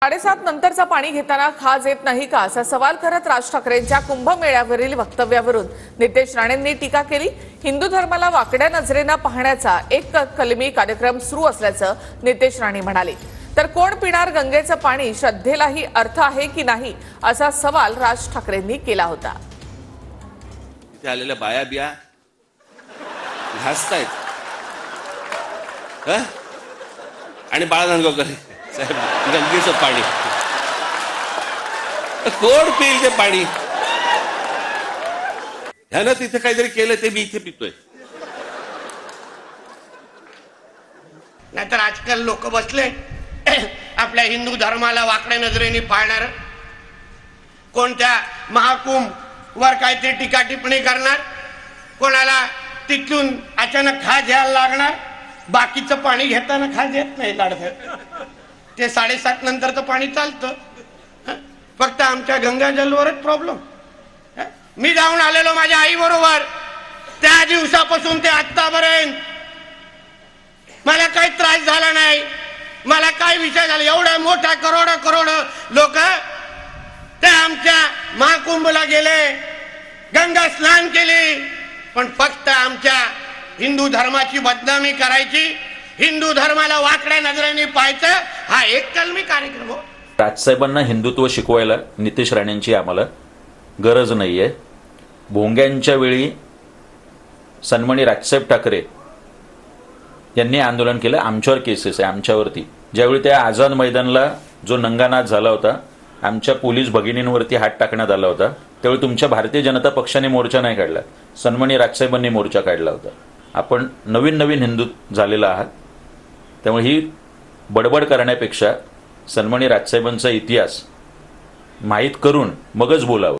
7:30 नंतरचा पाणी घेताना खाज येत नाही का असा सवाल करत राज ठाकरेंच्या कुंभमेळ्यावरील वक्तव्यावरून नितेश राणेंनी टीका केली। हिंदू धर्माला वाकड्या नजरेने पाहण्याचा एक कलमी कार्यक्रम सुरू असल्याचं नितेश राणे म्हणाले। तर कोण पिणार गंगेचं पाणी, श्रद्धेलाही अर्थ आहे की नाही असा सवाल राज ठाकरेंनी केला होता। इथे आलेल्या बाया बिया घासतायत आणि बाळा धनगावकर साहेब गंगेचं पाणी कोण पिईल ते पाणी? ह्यानं तिथे काहीतरी केलं ते मी इथे पितोय। नाहीतर आजकाल लोक बसले आपल्या हिंदू धर्माला वाकड्या नजरेने पाहणार, कोणत्या महाकुंभ वर काहीतरी टीका टिप्पणी करणार, कोणाला तिथून अचानक खाज यायला लागणार, बाकीचं पाणी घेताना खाज येत नाही लाडफेर ते 7:30 नंतरचं पाणी चालतं, फक्त आमच्या गंगाजलवरच प्रॉब्लेम। मी जाऊन आलेलो माझ्या आई बरोबर, त्या दिवसापासून ते आत्तापर्यंत मला काही त्रास झाला नाही, मला काय विषय झाला। एवढा मोठा करोड लोक ते आमच्या महाकुंभला गेले, गंगा स्नान केले, पण फक्त आमच्या हिंदू धर्माची बदनामी करायची, हिंदू धर्माला वाकड्या नजरेने पाहायचं, हा एक कलमी कार्यक्रम। राजसाहेबांना हिंदुत्व शिकवायला नितेश राणेंची आम्हाला गरज नाहीये। भोंग्यांच्या वेळी सन्माननीय राजसाहेब ठाकरे यांनी आंदोलन केलं, आमच्यावर केसेस आहे आमच्यावरती। ज्यावेळी त्या आझाद मैदानला जो नंगानाच झाला होता, आमच्या पोलीस भगिनींवरती हात टाकण्यात आला होता, त्यावेळी तुमच्या भारतीय जनता पक्षाने मोर्चा नाही काढला, सन्माननीय राजसाहेबांनी मोर्चा काढला होता। आपण नवीन हिंदू झालेला आहात, त्यामुळे ही बडबड करण्यापेक्षा सन्माननीय राजसाहेबांचा इतिहास माहीत करून मगच बोलावं।